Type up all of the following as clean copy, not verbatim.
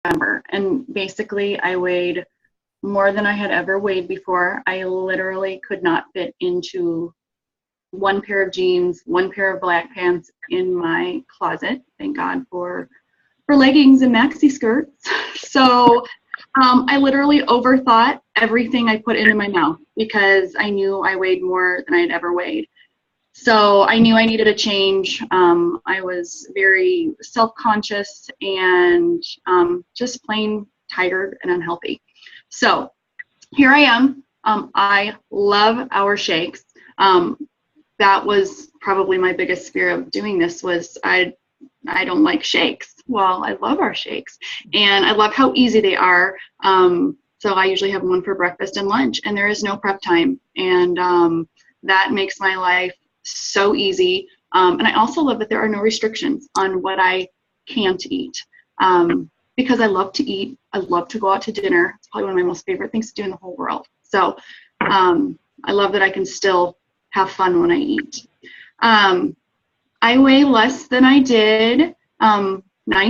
November. And basically I weighed more than I had ever weighed before. I literally could not fit into one pair of jeans, one pair of black pants in my closet. Thank God for leggings and maxi skirts. So I literally overthought everything I put into my mouth because I knew I weighed more than I had ever weighed. So I knew I needed a change. I was very self-conscious and just plain tired and unhealthy. So here I am. I love our shakes. That was probably my biggest fear of doing this was I don't like shakes. Well, I love our shakes and I love how easy they are. So I usually have one for breakfast and lunch and there is no prep time. And that makes my life so easy. And I also love that there are no restrictions on what I can't eat. Because I love to eat. I love to go out to dinner. It's probably one of my most favorite things to do in the whole world. So I love that I can still have fun when I eat. I weigh less than I did 9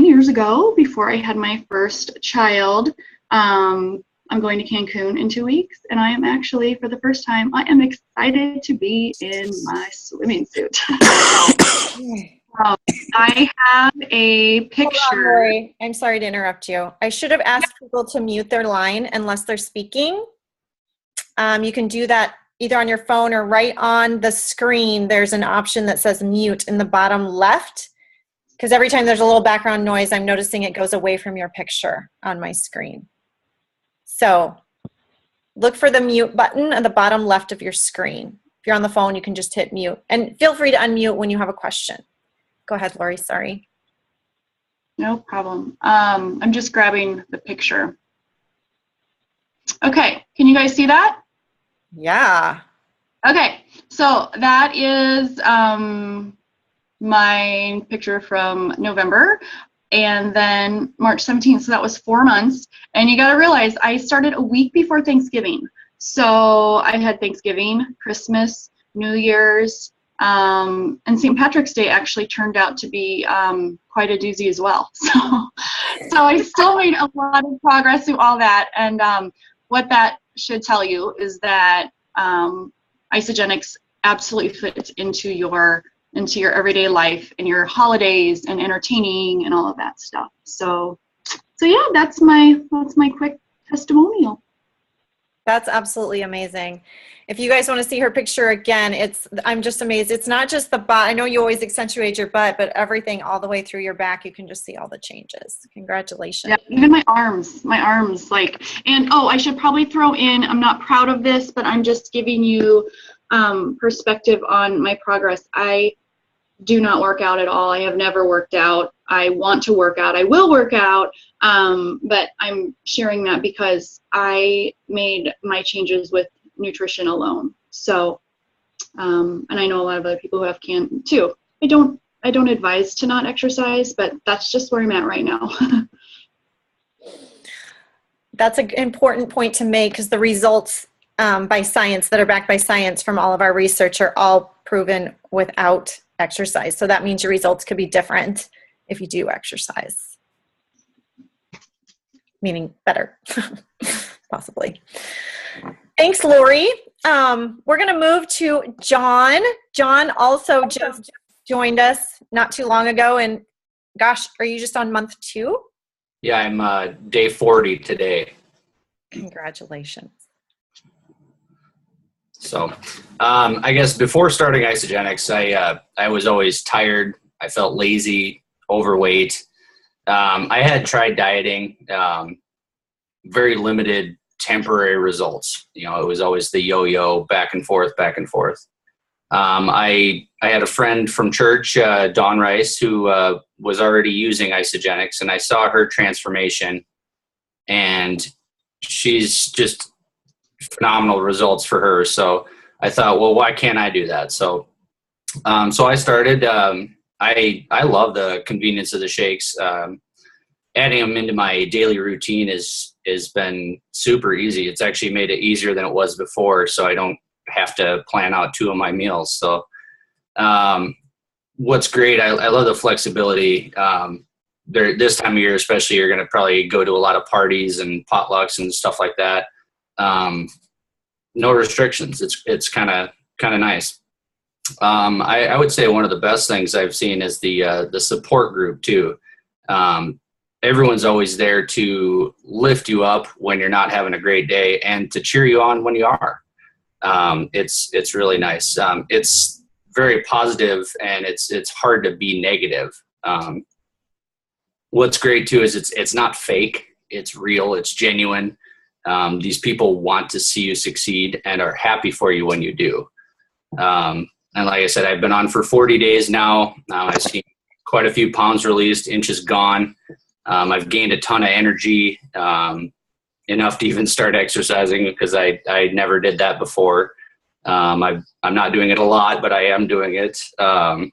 years ago before I had my first child. I'm going to Cancun in 2 weeks, and I am actually, for the first time, I am excited to be in my swimming suit. I have a picture. Hold on, Lori. I'm sorry to interrupt you. I should have asked people to mute their line unless they're speaking. You can do that either on your phone or right on the screen. There's an option that says mute in the bottom left, because every time there's a little background noise, I'm noticing it goes away from your picture on my screen. So look for the mute button at the bottom left of your screen. If you're on the phone, you can just hit mute. And feel free to unmute when you have a question. Go ahead, Lori, sorry. No problem. I'm just grabbing the picture. Okay, can you guys see that? Yeah. Okay, so that is my picture from November. And then March 17th, so that was 4 months. And you got to realize I started a week before Thanksgiving. So I had Thanksgiving, Christmas, New Year's, and St. Patrick's Day actually turned out to be quite a doozy as well. So I still made a lot of progress through all that. And what that should tell you is that Isagenix absolutely fits into your everyday life and your holidays and entertaining and all of that stuff. So yeah, that's my quick testimonial. That's absolutely amazing. If you guys want to see her picture again, I'm just amazed. It's not just the butt. I know you always accentuate your butt, but everything all the way through your back, you can just see all the changes. Congratulations. Yeah, even my arms like, and I should probably throw in, I'm not proud of this, but I'm just giving you perspective on my progress. I do not work out at all. I have never worked out. I want to work out. I will work out, but I'm sharing that because I made my changes with nutrition alone. So, and I know a lot of other people who can too. I don't advise to not exercise, but that's just where I'm at right now. That's an important point to make because the results by science that are backed by science from all of our research are all proven without exercise. So that means your results could be different if you do exercise, meaning better, possibly. Thanks, Lori. We're going to move to John. John also just joined us not too long ago. And gosh, are you just on month 2? Yeah, I'm day 40 today. Congratulations. So I guess before starting Isagenix, I was always tired. I felt lazy, overweight. I had tried dieting, very limited temporary results. You know, it was always the yo-yo, back and forth, back and forth. I had a friend from church, Dawn Rice, who was already using Isagenix, and I saw her transformation, and she's just phenomenal results for her. So I thought, well, why can't I do that? So I started. I love the convenience of the shakes. Adding them into my daily routine has been super easy. It's actually made it easier than it was before, so I don't have to plan out 2 of my meals. So what's great, I love the flexibility. this time of year, especially, you're going to probably go to a lot of parties and potlucks and stuff like that. No restrictions. It's kind of nice. I would say one of the best things I've seen is the support group too. Everyone's always there to lift you up when you're not having a great day and to cheer you on when you are. It's really nice. It's very positive, and it's hard to be negative. What's great too is it's not fake. It's real. It's genuine. These people want to see you succeed and are happy for you when you do. And like I said, I've been on for 40 days now. I've seen quite a few pounds released, inches gone. I've gained a ton of energy, enough to even start exercising, because I never did that before. I'm not doing it a lot, but I am doing it. And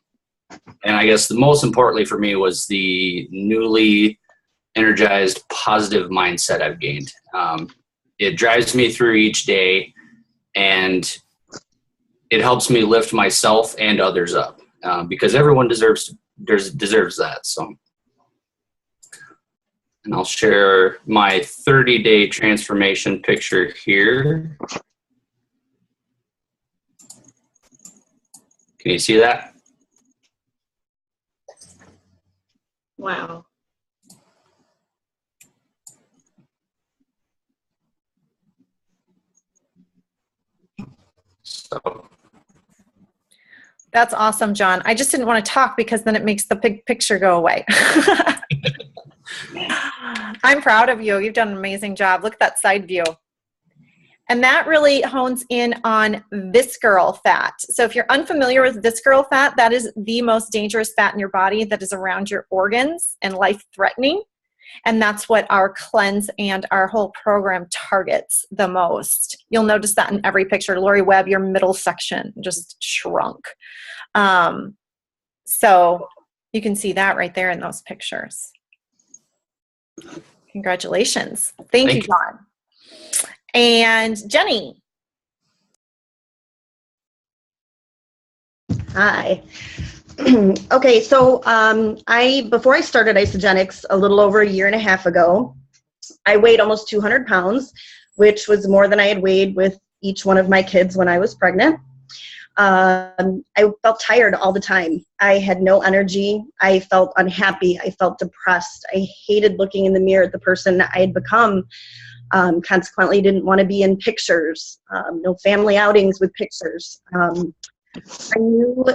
I guess the most importantly for me was the newly energized, positive mindset I've gained. It drives me through each day, and it helps me lift myself and others up, because everyone deserves that. So. And I'll share my 30-day transformation picture here. Can you see that? Wow. So. That's awesome, John. I just didn't want to talk because then it makes the big picture go away. I'm proud of you. You've done an amazing job. Look at that side view. And that really hones in on visceral fat. So if you're unfamiliar with visceral fat, that is the most dangerous fat in your body that is around your organs and life-threatening. And that's what our cleanse and our whole program targets the most. You'll notice that in every picture. Lori Webb, your middle section just shrunk. So you can see that right there in those pictures. Congratulations. Thank you, John. And Jenny. Hi. Okay, so before I started Isagenix a little over a year and a half ago, I weighed almost 200 pounds, which was more than I had weighed with each one of my kids when I was pregnant. I felt tired all the time. I had no energy. I felt unhappy. I felt depressed. I hated looking in the mirror at the person I had become. Consequently, didn't want to be in pictures, no family outings with pictures. I knew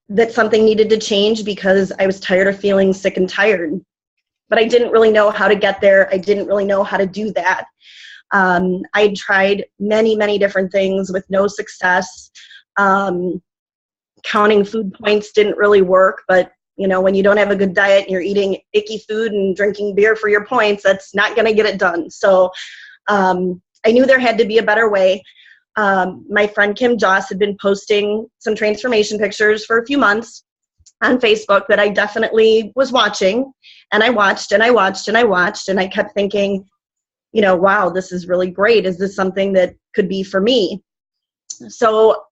that something needed to change because I was tired of feeling sick and tired, but I didn't really know how to get there. I didn't really know how to do that. I tried many different things with no success. Counting food points didn't really work, but you know, when you don't have a good diet and you're eating icky food and drinking beer for your points, that's not going to get it done. So I knew there had to be a better way. My friend Kim Joss had been posting some transformation pictures for a few months on Facebook that I definitely was watching, and I watched and I watched and I watched, and I kept thinking, you know, wow, this is really great. Is this something that could be for me? So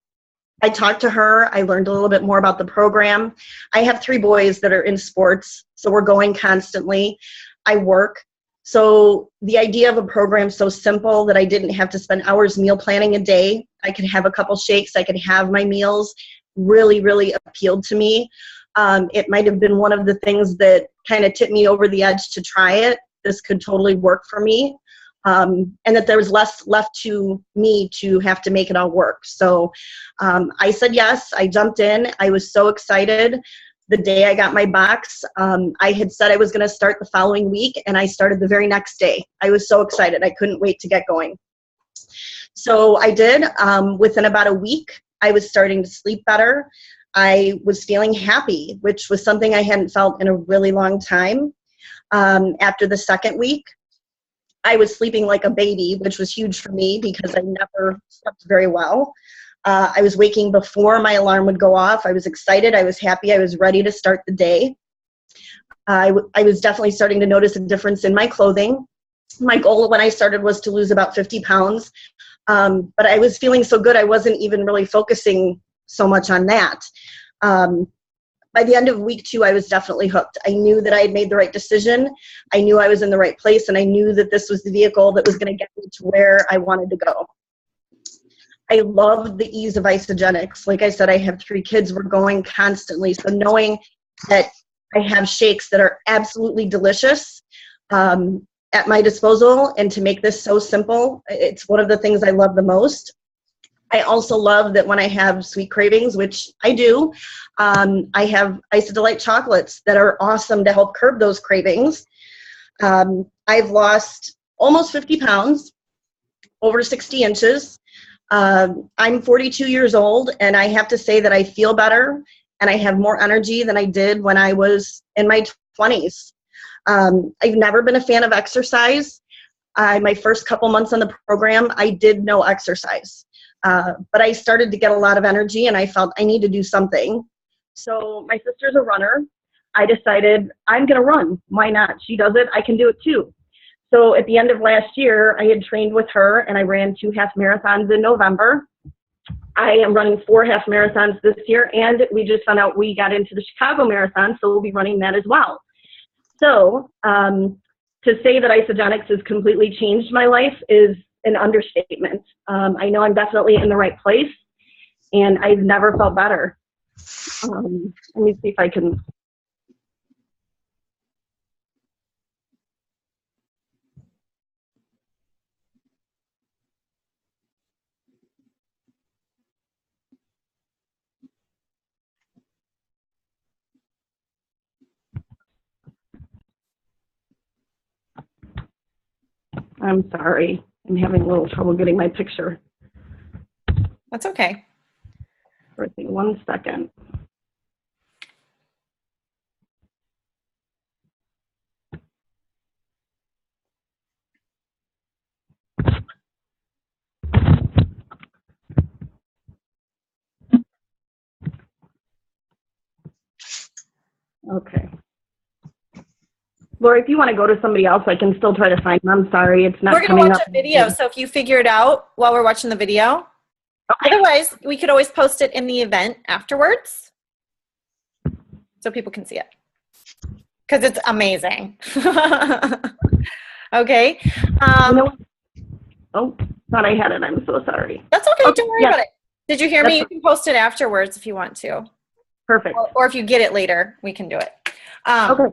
I talked to her. I learned a little bit more about the program. I have 3 boys that are in sports, so we're going constantly. I work. So the idea of a program so simple that I didn't have to spend hours meal planning a day, I could have a couple shakes, I could have my meals, really appealed to me. It might have been one of the things that kind of tipped me over the edge to try it. This could totally work for me. And that there was less left to me to have to make it all work. So I said yes, I jumped in. I was so excited. The day I got my box, I had said I was going to start the following week, and I started the very next day. I was so excited. I couldn't wait to get going. So I did. Within about a week, I was starting to sleep better. I was feeling happy, which was something I hadn't felt in a really long time. After the second week, I was sleeping like a baby, which was huge for me because I never slept very well. I was waking before my alarm would go off. I was excited. I was happy. I was ready to start the day. I was definitely starting to notice a difference in my clothing. My goal when I started was to lose about 50 pounds. But I was feeling so good, I wasn't even really focusing so much on that. by the end of week 2, I was definitely hooked. I knew that I had made the right decision. I knew I was in the right place, and I knew that this was the vehicle that was going to get me to where I wanted to go. I loved the ease of Isagenix. Like I said, I have 3 kids. We're going constantly. So knowing that I have shakes that are absolutely delicious at my disposal, and to make this so simple, it's one of the things I love the most. I also love that when I have sweet cravings, which I do, I have Isadelight chocolates that are awesome to help curb those cravings. I've lost almost 50 pounds, over 60 inches. I'm 42 years old, and I have to say that I feel better and I have more energy than I did when I was in my 20s. I've never been a fan of exercise. My first couple months on the program, I did no exercise. But I started to get a lot of energy, and I felt I need to do something. So my sister's a runner. I decided I'm going to run. Why not? She does it. I can do it too. So at the end of last year, I had trained with her, and I ran 2 half marathons in November. I am running 4 half marathons this year, and we just found out we got into the Chicago Marathon, so we'll be running that as well. So to say that Isagenix has completely changed my life is an understatement. I know I'm definitely in the right place, and I've never felt better. Let me see if I can. I'm sorry. I'm having a little trouble getting my picture. That's okay. Wait 1 second. Okay. Lori, if you want to go to somebody else, I can still try to find them. I'm sorry, it's not We're going to coming watch up. a video, so if you figure it out while we're watching the video. Okay. Otherwise, we could always post it in the event afterwards so people can see it, because it's amazing. Okay. Oh, thought I had it. I'm so sorry. That's okay. Don't worry about it. Did you hear me? You That's can post it afterwards if you want to. perfect. Or if you get it later, we can do it. Okay.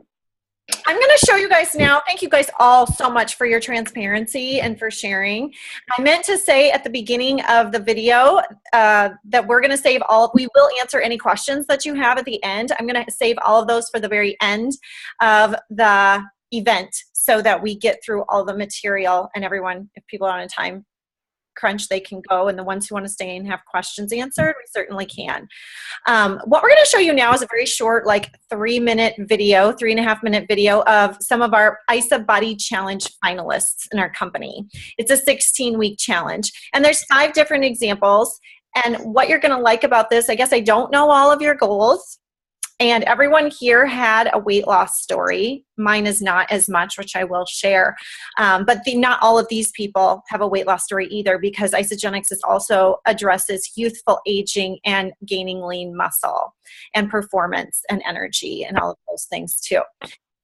I'm going to show you guys now. Thank you guys all so much for your transparency and for sharing. I meant to say at the beginning of the video that we're going to save we will answer any questions that you have at the end. I'm going to save all of those for the very end of the event so that we get through all the material, and everyone, if people are on a time crunch, they can go, and the ones who want to stay and have questions answered, we certainly can. What we're going to show you now is a very short, like 3-minute video, 3.5-minute video of some of our ISA Body Challenge finalists in our company. It's a 16-week challenge, and there's 5 different examples. And what you're going to like about this, I guess I don't know all of your goals, and everyone here had a weight loss story. Mine is not as much, which I will share. But not all of these people have a weight loss story either, because Isagenix also addresses youthful aging and gaining lean muscle and performance and energy and all of those things too.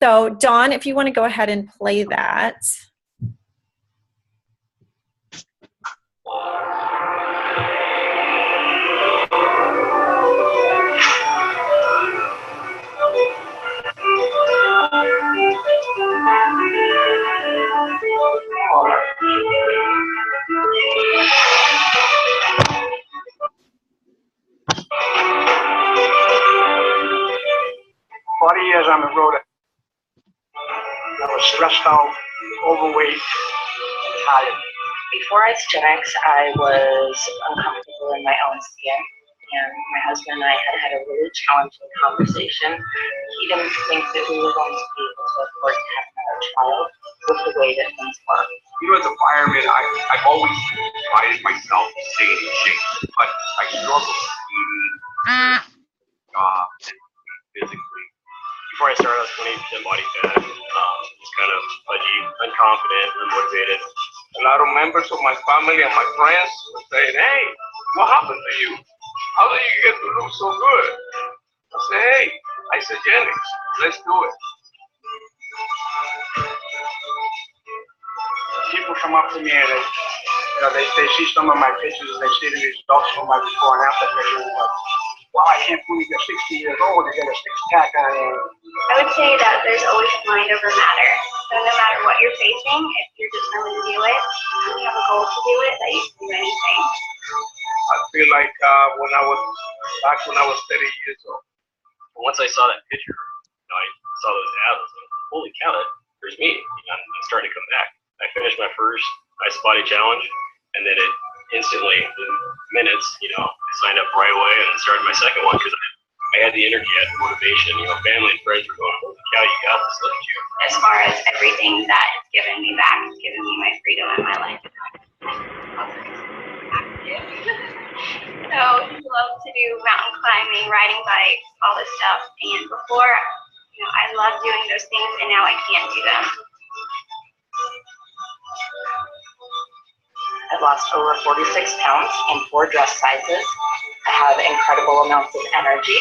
So Dawn, if you want to go ahead and play that. Years on the road, I was stressed out, overweight, tired. Before Isagenix, I was uncomfortable in my own skin, and my husband and I had a really challenging conversation. He didn't think that we were going to be able to afford to have another child with the way that things were. You know, as a fireman, I've always prided myself in staying in shape, but I struggled eating, physically. Before I started, I was 20% body fat, just kind of pudgy, unconfident, unmotivated. A lot of members of my family and my friends were saying, "Hey, what happened to you? How did you get to look so good?" I said, "Hey, Isogenics. Let's do it. People come up to me and they see some of my pictures and they see the results from my before and after pictures. Like, wow, I can't believe you're 60 years old. You got a six-pack on you. I would say that there's always mind over matter. So no matter what you're facing, if you're determined to do it, you have a goal to do it, that you can do anything. I feel like when I was 30 years old. Once I saw that picture, I saw those abs. I was like, holy cow, there's me. I'm starting to come back. I finished my first Ice Body Challenge, and then it instantly, in minutes, I signed up right away and started my second one because I had the energy, I had the motivation. Family and friends were going, holy cow, you got this, look at you. As far as everything that it's given me back, it's given me my freedom in my life. So he loves to do mountain climbing, riding bikes, all this stuff. And before, I loved doing those things, and now I can't do them. I've lost over 46 pounds in 4 dress sizes. I have incredible amounts of energy,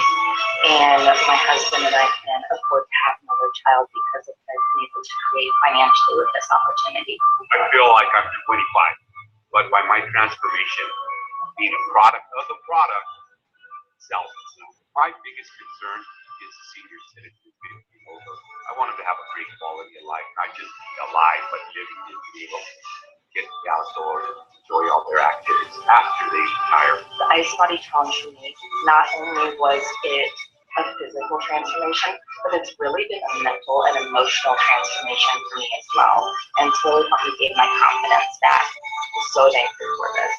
and my husband and I can afford to have another child because of what I've been able to create financially with this opportunity. I feel like I'm 25, but by my transformation, being a product of the product sells itself. My biggest concern is the senior citizens getting older. I want them to have a great quality of life, not just be alive, but living and be able to get outdoors and enjoy all their activities after they retire. The Ice Body Challenge for me, not only was it a physical transformation, but it's really been a mental and emotional transformation for me as well. And it's really helped me gain my confidence back. I'm so thankful for this.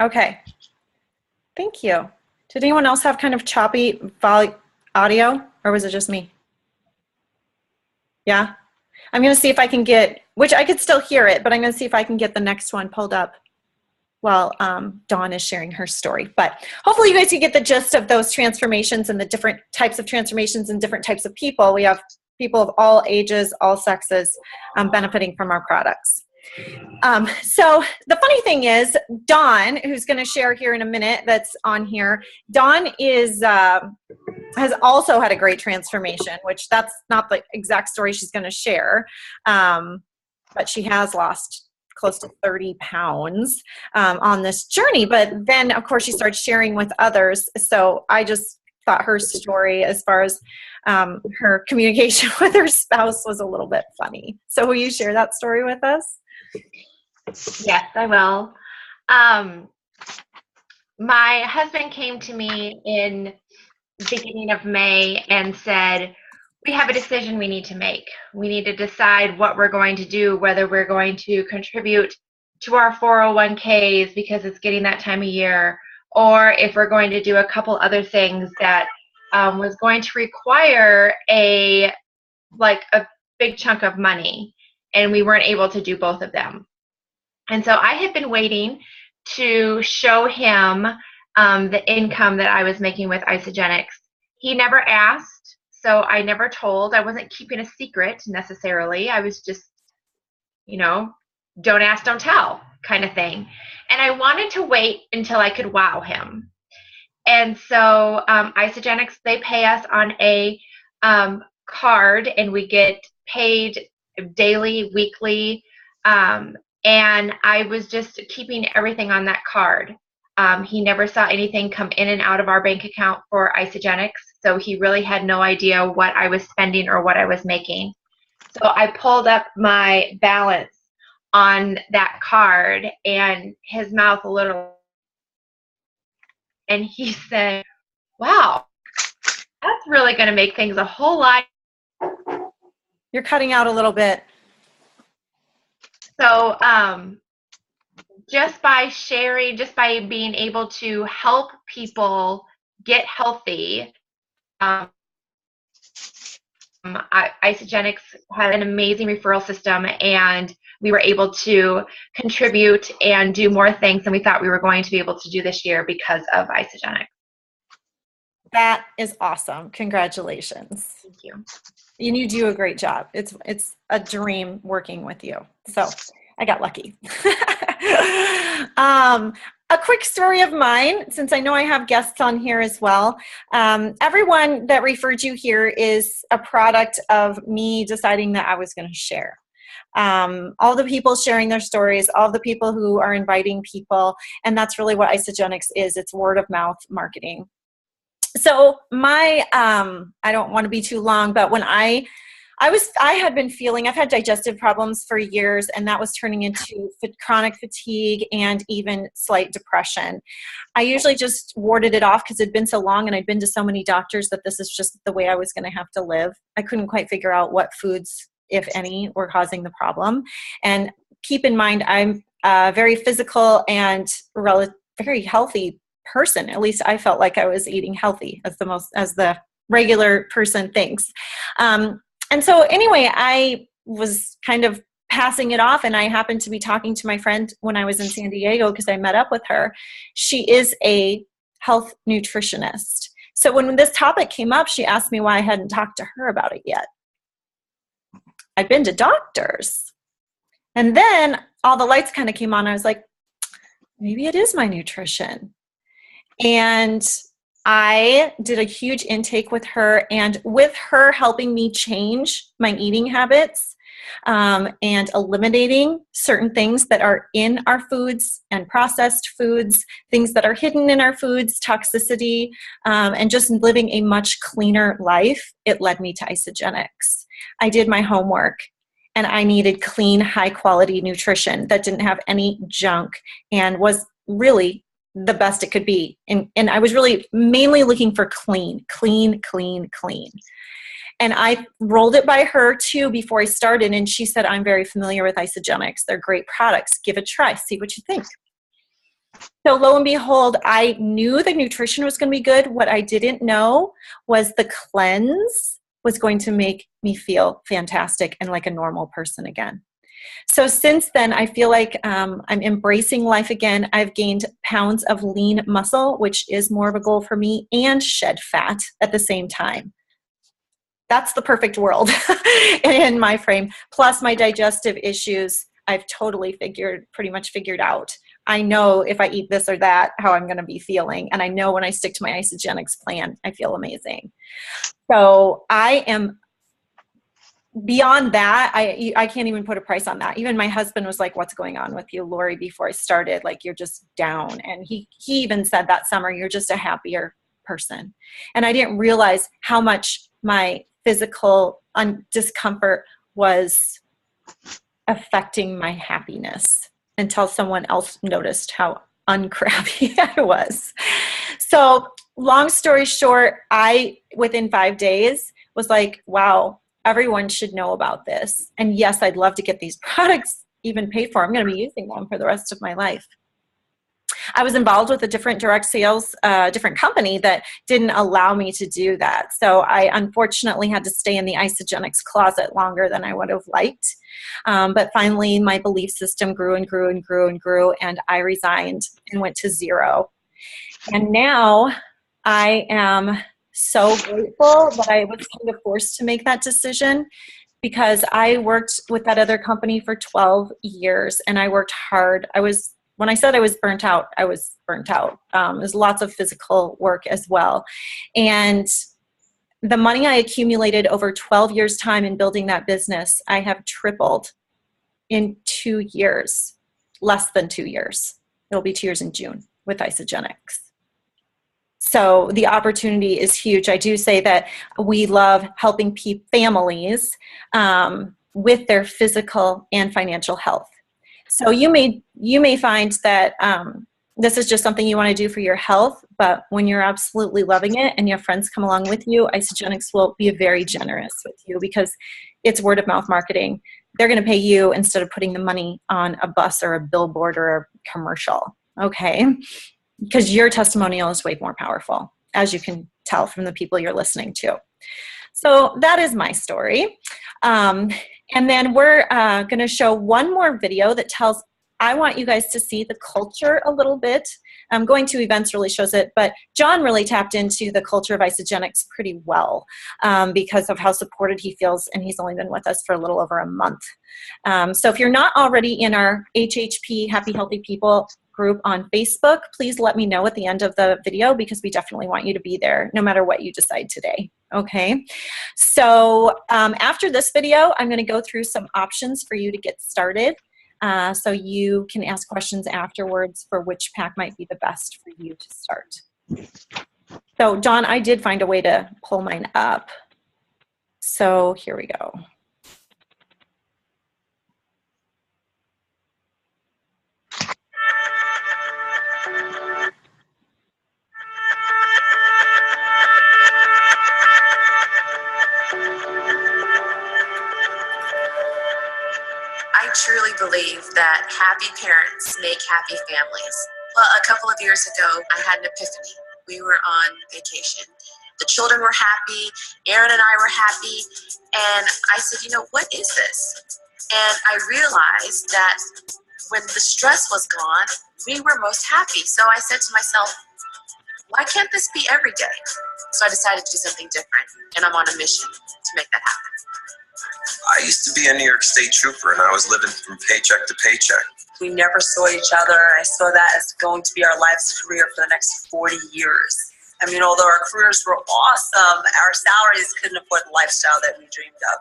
Okay. Thank you. Did anyone else have kind of choppy audio, or was it just me? Yeah? I'm going to see if I can get, which I could still hear it, but I'm going to see if I can get the next one pulled up while Dawn is sharing her story. But hopefully you guys can get the gist of those transformations and the different types of transformations and different types of people. We have people of all ages, all sexes benefiting from our products. So the funny thing is, Dawn, who's going to share here in a minute, that's on here, Dawn is has also had a great transformation, which that's not the exact story she's going to share, but she has lost close to 30 pounds on this journey. But then, of course, she started sharing with others. So I just thought her story, as far as her communication with her spouse, was a little bit funny. So will you share that story with us? Yes, I will. My husband came to me in the beginning of May and said, we have a decision we need to make. We need to decide what we're going to do, whether we're going to contribute to our 401ks because it's getting that time of year, or if we're going to do a couple other things that was going to require a big chunk of money, and we weren't able to do both of them. And so I had been waiting to show him the income that I was making with Isogenics. He never asked, so I never told. I wasn't keeping a secret necessarily. I was just, don't ask, don't tell kind of thing. And I wanted to wait until I could wow him. And so Isogenics, they pay us on a card, and we get paid daily, weekly, and I was just keeping everything on that card. He never saw anything come in and out of our bank account for Isogenics, so he really had no idea what I was spending or what I was making. So I pulled up my balance on that card, and his mouth a little, and he said, wow, that's really going to make things a whole lot. You're cutting out a little bit. So just by sharing, just by being able to help people get healthy, Isogenics had an amazing referral system, and we were able to contribute and do more things than we thought we were going to be able to do this year because of Isogenics. That is awesome. Congratulations. Thank you. And you do a great job. It's a dream working with you. So I got lucky. A quick story of mine, since I know I have guests on here as well. Everyone that referred you here is a product of me deciding that I was going to share. All the people sharing their stories, all the people who are inviting people, and that's really what Isagenix is. It's word of mouth marketing. So my, I don't want to be too long, but when I had been feeling, I've had digestive problems for years, and that was turning into chronic fatigue and even slight depression. I usually just warded it off because it had been so long and I'd been to so many doctors that this is just the way I was going to have to live. I couldn't quite figure out what foods, if any, were causing the problem. And keep in mind, I'm a very physical and very healthy person. At least I felt like I was eating healthy as the regular person thinks. And so anyway, I was kind of passing it off, and I happened to be talking to my friend when I was in San Diego because I met up with her. She is a health nutritionist. So when this topic came up, she asked me why I hadn't talked to her about it yet. I'd been to doctors. And then all the lights kind of came on. I was like, maybe it is my nutrition. And I did a huge intake with her, and with her helping me change my eating habits and eliminating certain things that are in our foods and processed foods, things that are hidden in our foods, toxicity, and just living a much cleaner life, it led me to Isagenix. I did my homework, and I needed clean, high-quality nutrition that didn't have any junk and was really the best it could be. And I was really mainly looking for clean. And I rolled it by her too before I started. And she said, I'm very familiar with Isagenix. They're great products. Give it a try. See what you think. So lo and behold, I knew the nutrition was going to be good. What I didn't know was the cleanse was going to make me feel fantastic and like a normal person again. So since then, I feel like I'm embracing life again. I've gained pounds of lean muscle, which is more of a goal for me, and shed fat at the same time. That's the perfect world in my frame. Plus my digestive issues, I've totally pretty much figured out. I know if I eat this or that, how I'm going to be feeling. And I know when I stick to my Isagenix plan, I feel amazing. So I am beyond that, I can't even put a price on that. Even my husband was like, what's going on with you, Lori, before I started? Like, you're just down. And he even said that summer, you're just a happier person. And I didn't realize how much my physical discomfort was affecting my happiness until someone else noticed how uncrappy I was. So long story short, within 5 days was like, wow, everyone should know about this. And yes, I'd love to get these products even paid for. I'm going to be using them for the rest of my life. I was involved with a different direct sales, different company that didn't allow me to do that. So I unfortunately had to stay in the Isagenix closet longer than I would have liked. But finally, my belief system grew and grew and grew and grew, and I resigned and went to zero. And now I am so grateful that I was kind of forced to make that decision, because I worked with that other company for 12 years and I worked hard. When I said I was burnt out, I was burnt out. There's lots of physical work as well. And the money I accumulated over 12 years' time in building that business, I have tripled in 2 years, less than 2 years. It'll be 2 years in June with Isagenix. So the opportunity is huge. I do say that we love helping families with their physical and financial health. So you may find that this is just something you want to do for your health, but when you're absolutely loving it and your friends come along with you, Isagenix will be very generous with you because it's word of mouth marketing. They're going to pay you instead of putting the money on a bus or a billboard or a commercial, okay? Because your testimonial is way more powerful, as you can tell from the people you're listening to. So that is my story. And then we're going to show one more video that tells I want you guys to see the culture a little bit. Going to events really shows it, but John really tapped into the culture of Isagenix pretty well because of how supported he feels, and he's only been with us for a little over a month. So if you're not already in our HHP Happy Healthy People group on Facebook, please let me know at the end of the video, because we definitely want you to be there no matter what you decide today. Okay, so after this video, I'm going to go through some options for you to get started. So you can ask questions afterwards for which pack might be the best for you to start. So John, I did find a way to pull mine up. So here we go. I truly believe that happy parents make happy families. Well, a couple of years ago, I had an epiphany. We were on vacation. The children were happy, Aaron and I were happy, and I said, you know, what is this? And I realized that when the stress was gone, we were most happy. So I said to myself, why can't this be every day? So I decided to do something different, and I'm on a mission to make that happen. I used to be a New York State trooper, and I was living from paycheck to paycheck. We never saw each other. I saw that as going to be our life's career for the next 40 years. I mean, although our careers were awesome, our salaries couldn't afford the lifestyle that we dreamed of.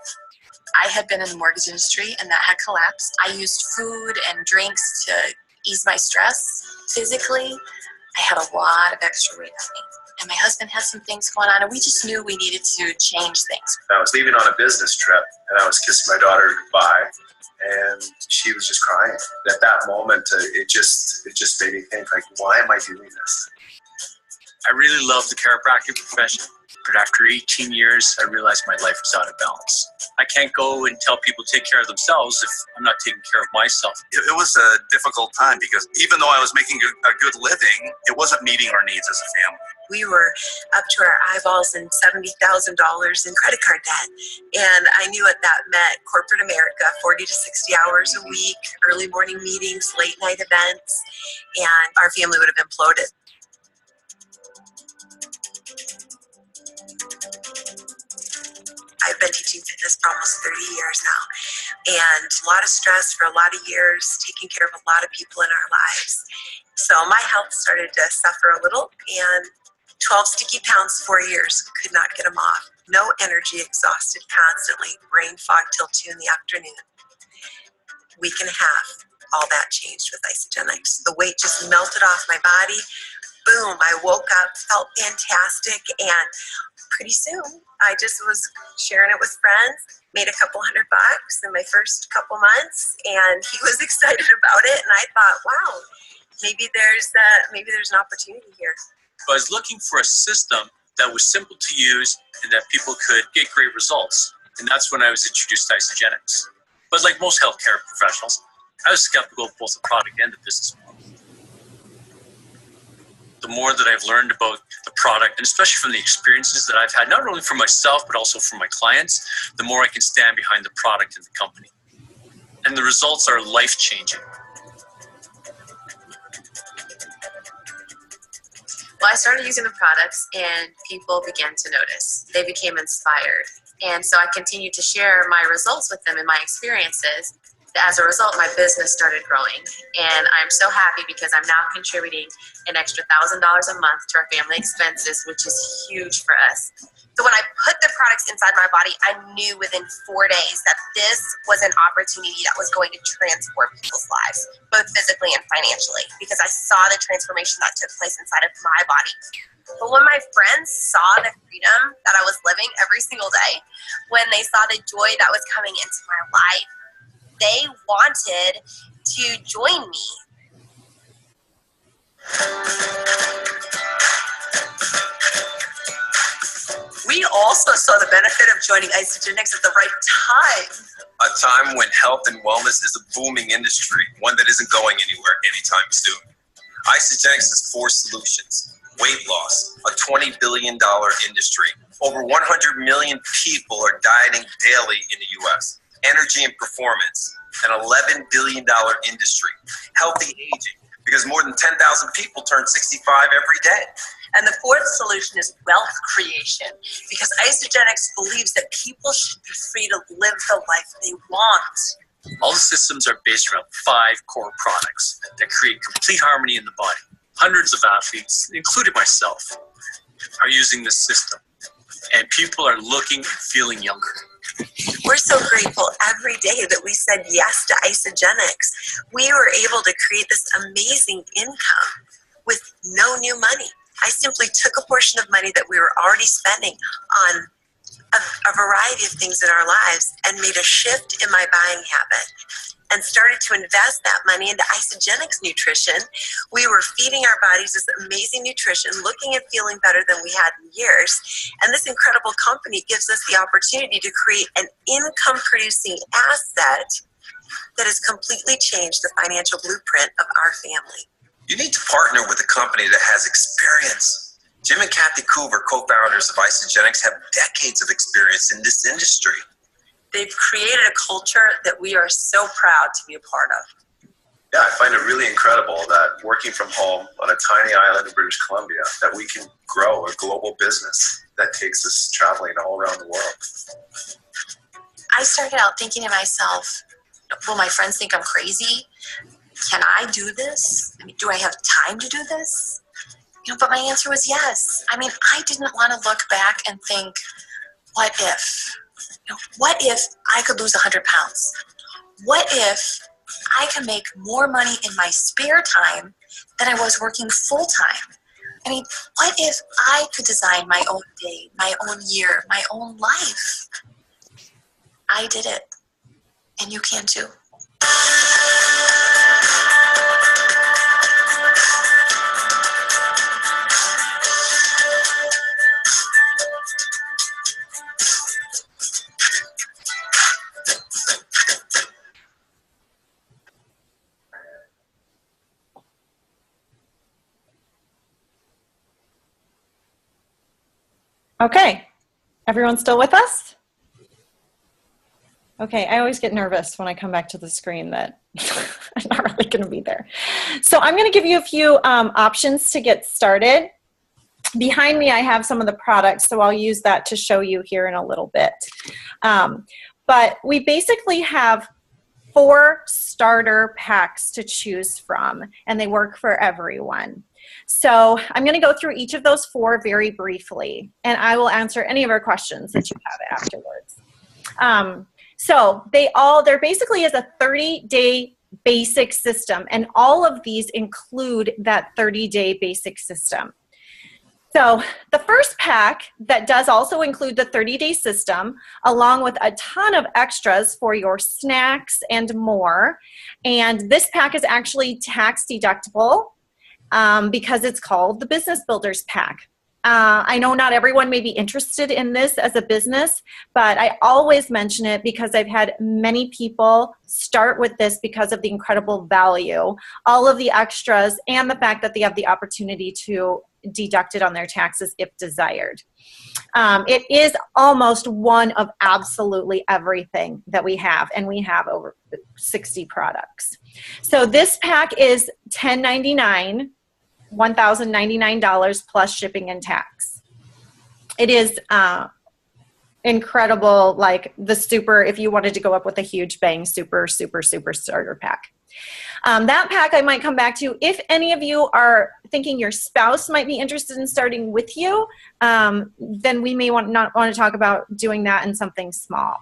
I had been in the mortgage industry, and that had collapsed. I used food and drinks to ease my stress. Physically, I had a lot of extra weight on me. And my husband had some things going on, and we just knew we needed to change things. I was leaving on a business trip, and I was kissing my daughter goodbye, and she was just crying. At that moment, it just made me think, like, why am I doing this? I really love the chiropractic profession, but after 18 years, I realized my life was out of balance. I can't go and tell people to take care of themselves if I'm not taking care of myself. It was a difficult time because even though I was making a good living, it wasn't meeting our needs as a family. We were up to our eyeballs in $70,000 in credit card debt. And I knew what that meant. Corporate America, 40 to 60 hours a week, early morning meetings, late night events, and our family would have imploded. I've been teaching fitness for almost 30 years now, and a lot of stress for a lot of years, taking care of a lot of people in our lives. So my health started to suffer a little, and 12 sticky pounds, 4 years, could not get them off. No energy, exhausted constantly, brain fog till 2 in the afternoon. Week and a half, all that changed with Isagenix. The weight just melted off my body. Boom, I woke up, felt fantastic, and pretty soon I just was sharing it with friends, made a couple $100 in my first couple months, and he was excited about it, and I thought, wow, maybe there's an opportunity here. I was looking for a system that was simple to use and that people could get great results, and that's when I was introduced to Isagenix. But like most healthcare professionals, I was skeptical of both the product and the business model. The more that I've learned about the product, and especially from the experiences that I've had, not only for myself, but also for my clients, the more I can stand behind the product and the company. And the results are life-changing. Well, I started using the products, and people began to notice. They became inspired. And so I continued to share my results with them and my experiences. As a result, my business started growing, and I'm so happy because I'm now contributing an extra $1,000 a month to our family expenses, which is huge for us. So when I put the products inside my body, I knew within 4 days that this was an opportunity that was going to transform people's lives, both physically and financially, because I saw the transformation that took place inside of my body. But when my friends saw the freedom that I was living every single day, when they saw the joy that was coming into my life, they wanted to join me. We also saw the benefit of joining Isagenix at the right time. A time when health and wellness is a booming industry, one that isn't going anywhere anytime soon. Isagenix has 4 solutions. Weight loss, a $20 billion industry. Over 100 million people are dieting daily in the U.S. Energy and performance, an $11 billion industry. Healthy aging, because more than 10,000 people turn 65 every day. And the fourth solution is wealth creation, because Isagenix believes that people should be free to live the life they want. All the systems are based around 5 core products that create complete harmony in the body. Hundreds of athletes, including myself, are using this system, and people are looking and feeling younger. We're so grateful every day that we said yes to Isagenix. We were able to create this amazing income with no new money. I simply took a portion of money that we were already spending on a variety of things in our lives and made a shift in my buying habit and started to invest that money into Isagenix nutrition. We were feeding our bodies this amazing nutrition, looking and feeling better than we had in years. And this incredible company gives us the opportunity to create an income-producing asset that has completely changed the financial blueprint of our family. You need to partner with a company that has experience. Jim and Kathy Coover, co-founders of Isagenix, have decades of experience in this industry. They've created a culture that we are so proud to be a part of. Yeah, I find it really incredible that working from home on a tiny island in British Columbia, that we can grow a global business that takes us traveling all around the world. I started out thinking to myself, will my friends think I'm crazy? Can I do this? I mean, do I have time to do this? But my answer was yes. I mean, I didn't want to look back and think, what if? What if I could lose 100 pounds? What if I can make more money in my spare time than I was working full time? I mean, what if I could design my own day, my own year, my own life? I did it, and you can too. Okay, everyone still with us? Okay, I always get nervous when I come back to the screen that I'm not really going to be there. So I'm going to give you a few options to get started. Behind me, I have some of the products, so I'll use that to show you here in a little bit. But we basically have 4 starter packs to choose from, and they work for everyone. So I'm going to go through each of those 4 very briefly, and I will answer any of our questions that you have afterwards. So there basically is a 30-day basic system, and all of these include that 30-day basic system. So the first pack that does also include the 30-day system, along with a ton of extras for your snacks and more. And this pack is actually tax deductible because it's called the Business Builders Pack. I know not everyone may be interested in this as a business, but I always mention it because I've had many people start with this because of the incredible value, all of the extras, and the fact that they have the opportunity to deduct it on their taxes if desired. It is almost one of absolutely everything that we have, and we have over 60 products. So this pack is $10.99. $1,099 plus shipping and tax. It is incredible, like the super, if you wanted to go up with a huge bang, super starter pack. That pack I might come back to. If any of you are thinking your spouse might be interested in starting with you, then we may not want to talk about doing that in something small.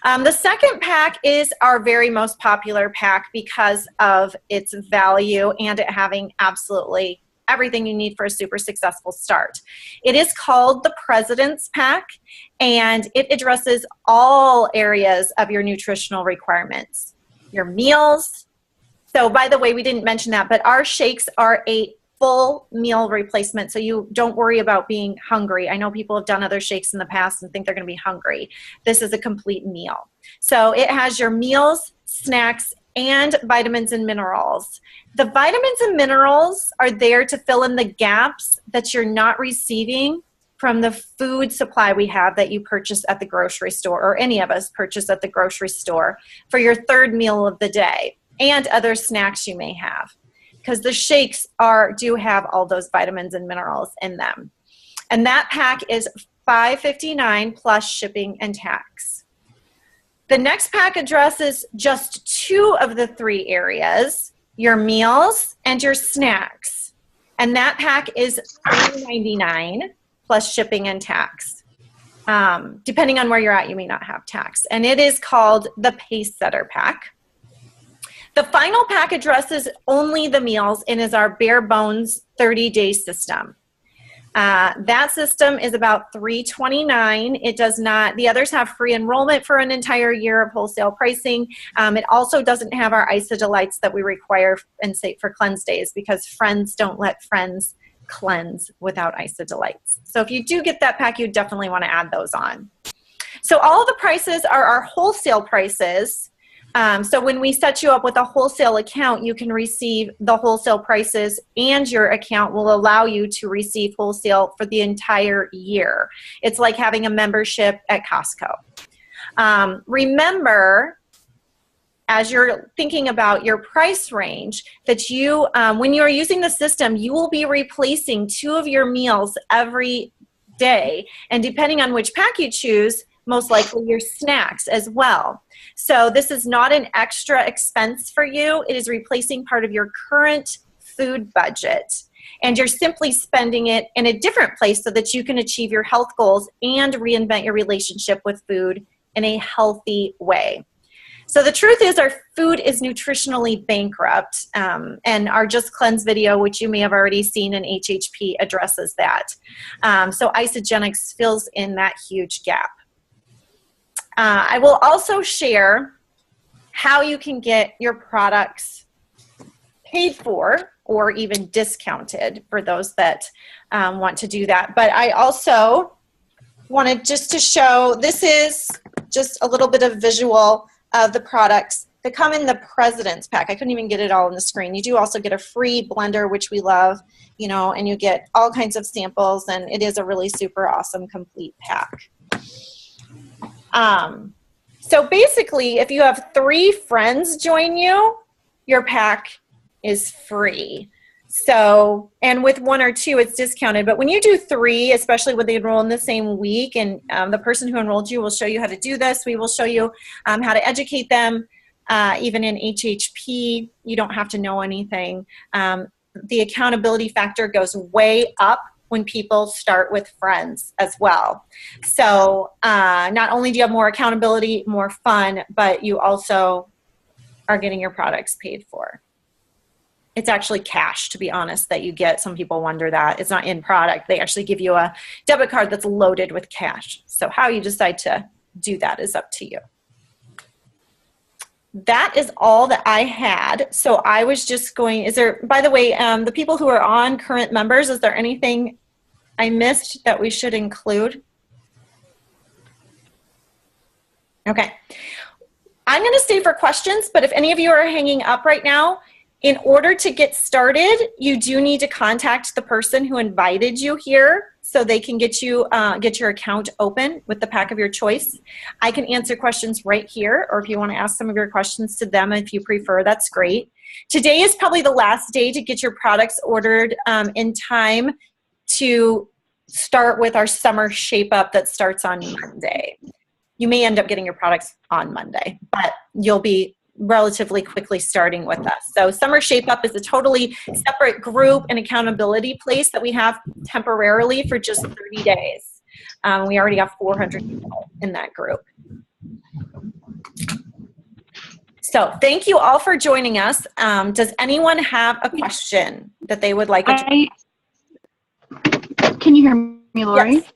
The second pack is our very most popular pack because of its value and it having absolutely everything you need for a super successful start. It is called the President's Pack, and it addresses all areas of your nutritional requirements. Your meals. So by the way, we didn't mention that, but our shakes are a full meal replacement, so you don't worry about being hungry. I know people have done other shakes in the past and think they're going to be hungry. This is a complete meal. So it has your meals, snacks, and vitamins and minerals. The vitamins and minerals are there to fill in the gaps that you're not receiving from the food supply we have that you purchase at the grocery store, or any of us purchase at the grocery store, for your third meal of the day, and other snacks you may have, because the shakes do have all those vitamins and minerals in them. And that pack is $5.59 plus shipping and tax. The next pack addresses just 2 of the 3 areas, your meals and your snacks. And that pack is $3.99 plus shipping and tax. Depending on where you're at, you may not have tax. And it is called the Pace Setter pack. The final pack addresses only the meals and is our bare bones 30-day system. That system is about $3.29. It does not, the others have free enrollment for an entire year of wholesale pricing. It also doesn't have our IsoDelights that we require and say for cleanse days, because friends don't let friends cleanse without IsoDelights. So if you do get that pack, you definitely want to add those on. So all of the prices are our wholesale prices. So when we set you up with a wholesale account, you can receive the wholesale prices, and your account will allow you to receive wholesale for the entire year. It's like having a membership at Costco. Remember, as you're thinking about your price range, that you, when you're using the system, you will be replacing 2 of your meals every day. And depending on which pack you choose, most likely your snacks as well. So this is not an extra expense for you. It is replacing part of your current food budget. And you're simply spending it in a different place so that you can achieve your health goals and reinvent your relationship with food in a healthy way. So the truth is, our food is nutritionally bankrupt, and our Just Cleanse video, which you may have already seen in HHP, addresses that. So Isagenix fills in that huge gap. I will also share how you can get your products paid for or even discounted for those that want to do that. But I also wanted just to show, this is just a little bit of visual of the products that come in the President's pack. I couldn't even get it all on the screen. You do also get a free blender, which we love, you know, and you get all kinds of samples, and it is a really super awesome complete pack. So basically, if you have 3 friends join you, your pack is free. So, and with 1 or 2, it's discounted. But when you do 3, especially when they enroll in the same week, and the person who enrolled you will show you how to do this. We will show you how to educate them. Even in HHP, you don't have to know anything. The accountability factor goes way up when people start with friends as well. So not only do you have more accountability, more fun, but you also are getting your products paid for. It's actually cash, to be honest, that you get. Some people wonder that. It's not in product. They actually give you a debit card that's loaded with cash. So how you decide to do that is up to you. That is all that I had. So I was just going, is there, by the way, the people who are on current members, is there anything I missed that we should include? Okay. I'm going to stay for questions, but if any of you are hanging up right now, in order to get started, you do need to contact the person who invited you here so they can get you get your account open with the pack of your choice. I can answer questions right here, or if you want to ask some of your questions to them if you prefer, that's great. Today is probably the last day to get your products ordered in time to start with our summer shape up that starts on Monday. You may end up getting your products on Monday, but you'll be relatively quickly starting with us. So Summer Shape Up is a totally separate group and accountability place that we have temporarily for just 30 days. We already have 400 people in that group. So thank you all for joining us. Does anyone have a question that they would like to? Can you hear me, Lori? Yes.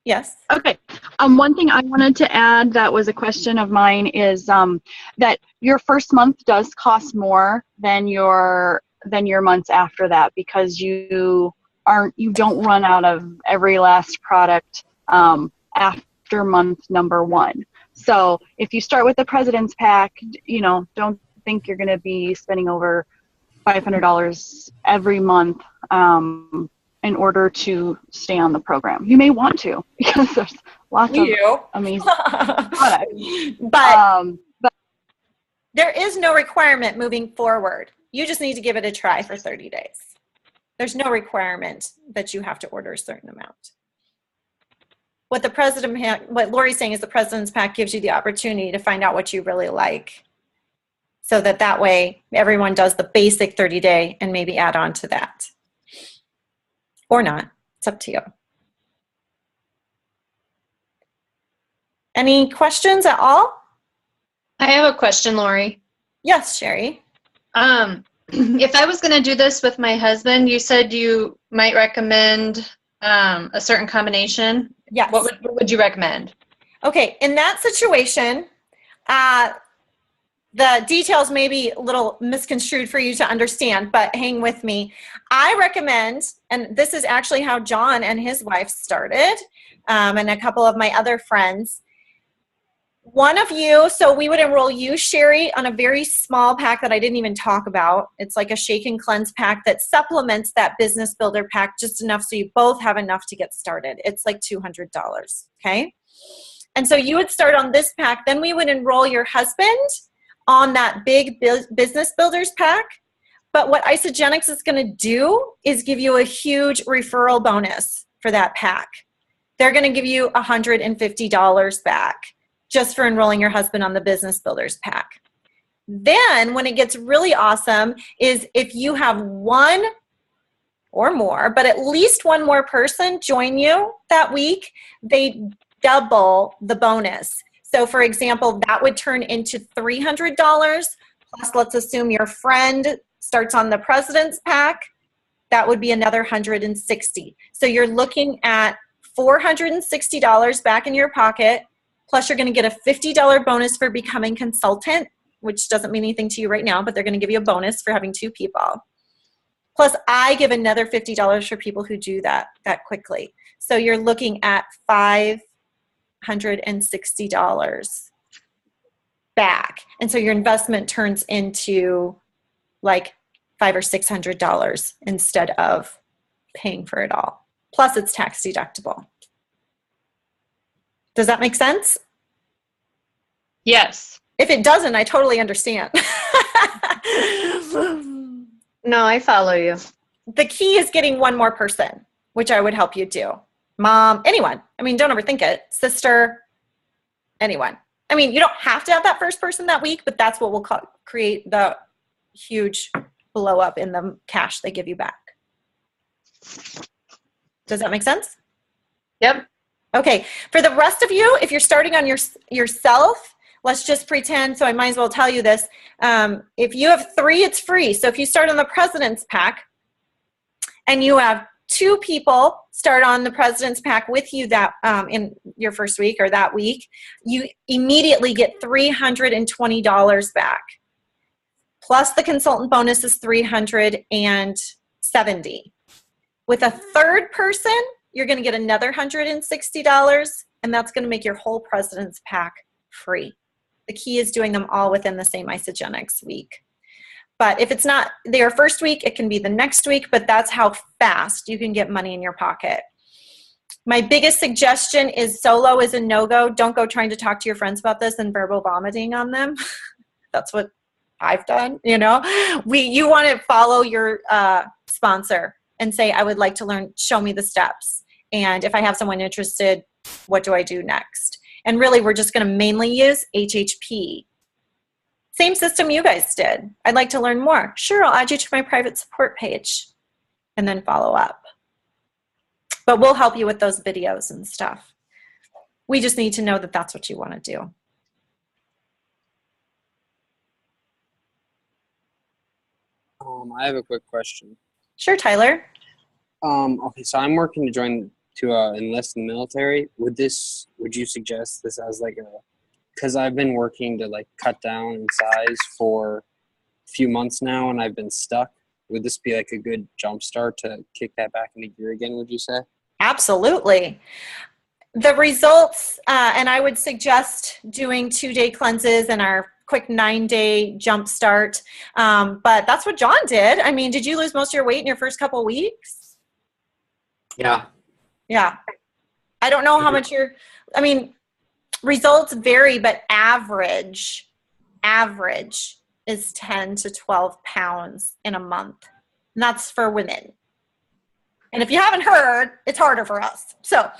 Yes. Okay. One thing I wanted to add that was a question of mine is that your first month does cost more than your months after that, because you don't run out of every last product after month number 1. So if you start with the President's Pack, you know, don't think you're going to be spending over $500 every month. in order to stay on the program. You may want to because there's lots of amazing products. But there is no requirement moving forward. You just need to give it a try for 30 days. There's no requirement that you have to order a certain amount. What Lori's saying is the President's Pack gives you the opportunity to find out what you really like, so that way everyone does the basic 30-day and maybe add on to that. Or not. It's up to you. Any questions at all? I have a question, Lori. Yes, Sherry. If I was going to do this with my husband, you said you might recommend a certain combination. Yes. What would you recommend? Okay, in that situation, the details may be a little misconstrued for you to understand, but hang with me. I recommend, and this is actually how John and his wife started, and a couple of my other friends. One of you, so we would enroll you, Sherry, on a very small pack that I didn't even talk about. It's like a shake and cleanse pack that supplements that business builder pack just enough so you both have enough to get started. It's like $200, okay? And so you would start on this pack. Then we would enroll your husband on that big business builders pack. But what Isagenix is going to do is give you a huge referral bonus for that pack. They're going to give you $150 back just for enrolling your husband on the business builders pack. Then when it gets really awesome is if you have one or more, but at least one more person join you that week, they double the bonus. So for example, that would turn into $300 plus, let's assume your friend starts on the President's Pack, that would be another $160. So you're looking at $460 back in your pocket, plus you're going to get a $50 bonus for becoming consultant, which doesn't mean anything to you right now, but they're going to give you a bonus for having 2 people. Plus I give another $50 for people who do that quickly. So you're looking at $560 back. And so your investment turns into like $500 or $600 instead of paying for it all. Plus it's tax deductible. Does that make sense? Yes. If it doesn't, I totally understand. No, I follow you. The key is getting one more person, which I would help you do. Mom, anyone. I mean, don't overthink it. Sister, anyone. I mean, you don't have to have that first person that week, but that's what will create the huge blow up in the cash they give you back. Does that make sense? Yep. Okay. For the rest of you, if you're starting on yourself, let's just pretend, so I might as well tell you this. If you have 3, it's free. So if you start on the President's Pack and you have 2 people start on the President's Pack with you that in your first week or that week, you immediately get $320 back. Plus the consultant bonus is $370. With a third person, you're going to get another $160, and that's going to make your whole President's Pack free. The key is doing them all within the same Isagenix week. But if it's not their first week, it can be the next week, but that's how fast you can get money in your pocket. My biggest suggestion is solo is a no-go. Don't go trying to talk to your friends about this and verbal vomiting on them. That's what I've done, you know. You want to follow your sponsor and say, I would like to learn, show me the steps. And if I have someone interested, what do I do next? And really, we're just going to mainly use HHP. Same system you guys did. I'd like to learn more. Sure, I'll add you to my private support page and then follow up. But we'll help you with those videos and stuff. We just need to know that that's what you want to do. I have a quick question. Sure, Tyler. Okay, so I'm working to enlist in the military. Would you suggest this as like because I've been working to like cut down in size for a few months now and I've been stuck. Would this be like a good jump start to kick that back into gear again, would you say? Absolutely. The results, and I would suggest doing 2-day cleanses and our quick 9-day jump start. But that's what John did. I mean, did you lose most of your weight in your first couple of weeks? Yeah. Yeah. I don't know how much results vary, but average is 10 to 12 pounds in a month. And that's for women. And if you haven't heard, it's harder for us. So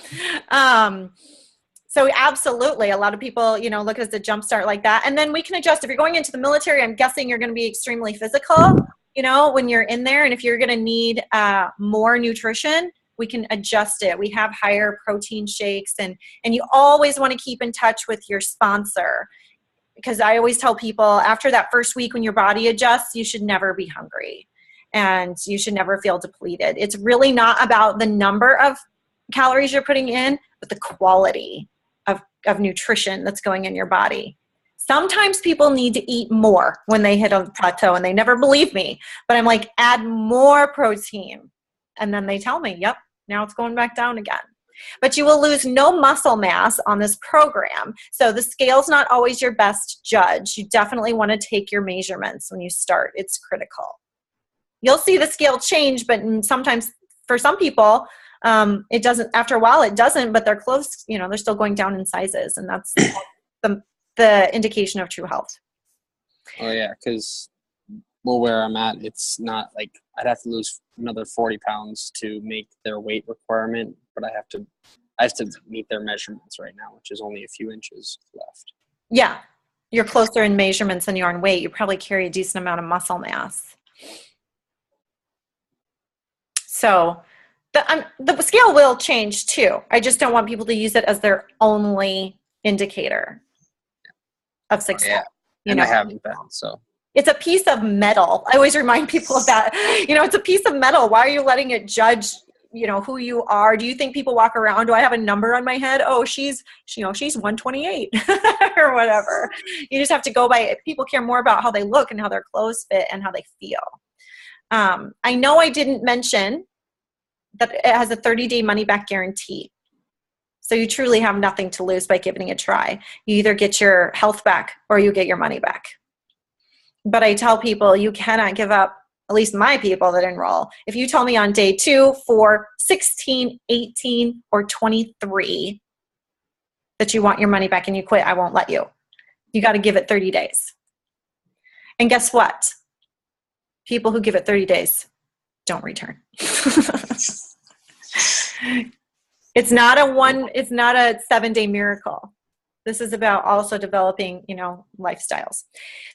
absolutely, a lot of people, look at the jump start like that. And then we can adjust. If you're going into the military, I'm guessing you're going to be extremely physical, when you're in there. And if you're going to need more nutrition, we can adjust it. We have higher protein shakes, and you always want to keep in touch with your sponsor, because I always tell people after that first week when your body adjusts, you should never be hungry and you should never feel depleted. It's really not about the number of calories you're putting in, but the quality of nutrition that's going in your body. Sometimes people need to eat more when they hit a plateau, and they never believe me, but I'm like, add more protein. And then they tell me, yep, now it's going back down again. But you will lose no muscle mass on this program. So the scale's not always your best judge. You definitely want to take your measurements when you start. It's critical. You'll see the scale change, but sometimes for some people, it doesn't. After a while, it doesn't, but they're close. They're still going down in sizes, and that's the indication of true health. Oh yeah, because where I'm at, it's not like I'd have to lose another 40 pounds to make their weight requirement, but I have to meet their measurements right now, which is only a few inches left. Yeah, you're closer in measurements than you are in weight. You probably carry a decent amount of muscle mass. So the scale will change too. I just don't want people to use it as their only indicator of success. Yeah, I haven't been, so. It's a piece of metal. I always remind people of that. It's a piece of metal. Why are you letting it judge, who you are? Do you think people walk around, do I have a number on my head? Oh, she's 128 or whatever. You just have to go by it. People care more about how they look and how their clothes fit and how they feel. I know I didn't mention that it has a 30-day money-back guarantee. So you truly have nothing to lose by giving it a try. You either get your health back or you get your money back. But I tell people you cannot give up, at least my people that enroll. If you tell me on day 2, 4, 16, 18, or 23 that you want your money back and you quit, I won't let you. You got to give it 30 days. And guess what? People who give it 30 days don't return. It's not a 7-day miracle. This is about also developing, lifestyles.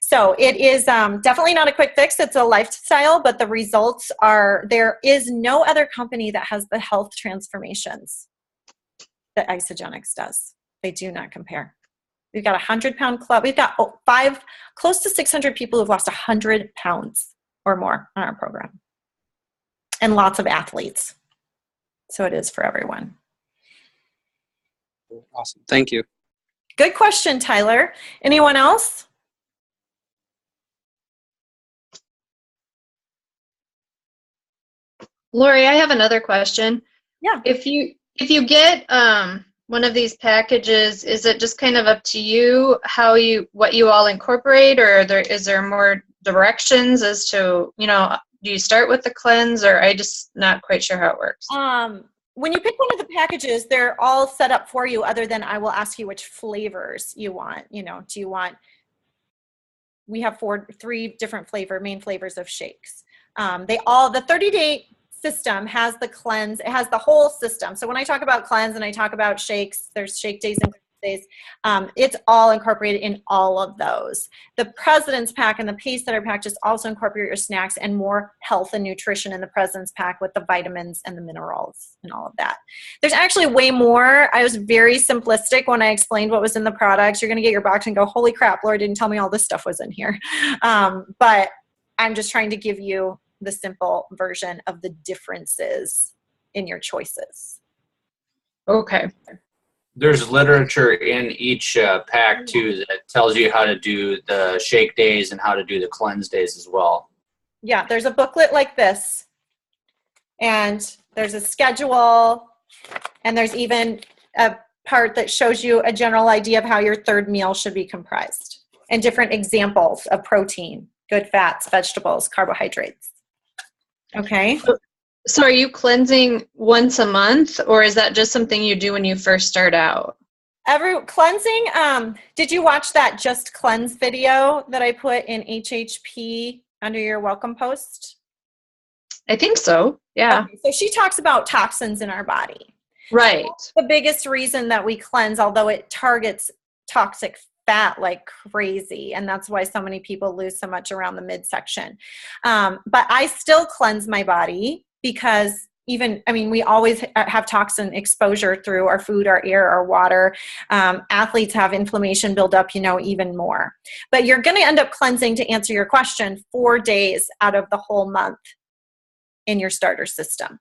So it is definitely not a quick fix. It's a lifestyle, but the results are, there is no other company that has the health transformations that Isagenix does. They do not compare. We've got a 100-pound club. We've got close to 600 people who've lost 100 pounds or more on our program. And lots of athletes. So it is for everyone. Awesome. Thank you. Good question, Tyler. Anyone else? Lori, I have another question. Yeah. If you get one of these packages, is it just kind of up to you what you all incorporate, or is there more directions as to, do you start with the cleanse, or I just not quite sure how it works? When you pick one of the packages, they're all set up for you, other than I will ask you which flavors you want. Do you want, we have 3 different main flavors of shakes. The 30-day system has the cleanse. It has the whole system. So when I talk about cleanse and I talk about shakes, there's shake days and days. It's all incorporated in all of those. The President's Pack and the Pace Setter Pack just also incorporate your snacks and more health and nutrition in the President's Pack with the vitamins and the minerals and all of that. There's actually way more. I was very simplistic when I explained what was in the products. You're going to get your box and go, holy crap, Laura didn't tell me all this stuff was in here. But I'm just trying to give you the simple version of the differences in your choices. Okay. There's literature in each pack too that tells you how to do the shake days and how to do the cleanse days as well. Yeah, there's a booklet like this, and there's a schedule, and there's even a part that shows you a general idea of how your third meal should be comprised, and different examples of protein, good fats, vegetables, carbohydrates. Okay. So are you cleansing once a month, or is that just something you do when you first start out? Cleansing, did you watch that Just Cleanse video that I put in HHP under your welcome post? I think so, yeah. Okay, so she talks about toxins in our body. Right. So the biggest reason that we cleanse, although it targets toxic fat like crazy, and that's why so many people lose so much around the midsection. But I still cleanse my body because we always have toxin exposure through our food, our air, our water. Athletes have inflammation build up, even more. But you're going to end up cleansing, to answer your question, 4 days out of the whole month in your starter system.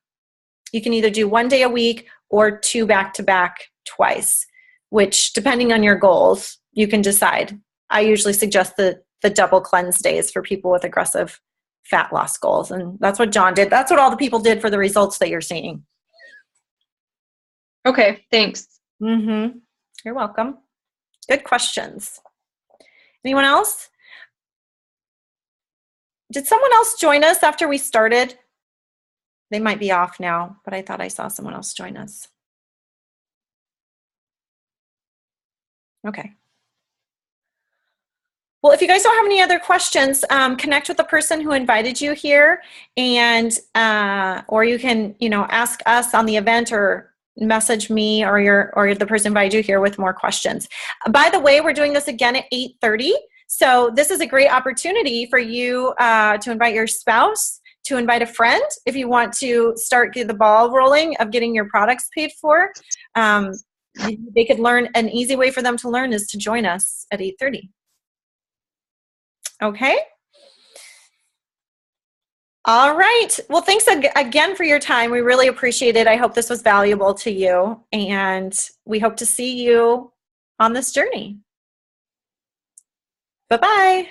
You can either do 1 day a week or 2 back-to-back twice, which, depending on your goals, you can decide. I usually suggest the double cleanse days for people with aggressive fat loss goals. And that's what John did. That's what all the people did for the results that you're seeing. Okay, thanks. Mm-hmm. You're welcome. Good questions. Anyone else? Did someone else join us after we started? They might be off now, but I thought I saw someone else join us. Okay. Well, if you guys don't have any other questions, connect with the person who invited you here, and or you can, ask us on the event or message me or the person invited you here with more questions. By the way, we're doing this again at 8:30, so this is a great opportunity for you to invite your spouse, to invite a friend if you want to start the ball rolling of getting your products paid for. They could learn. An easy way for them to learn is to join us at 8:30. Okay. All right. Well, thanks again for your time. We really appreciate it. I hope this was valuable to you, and we hope to see you on this journey. Bye-bye.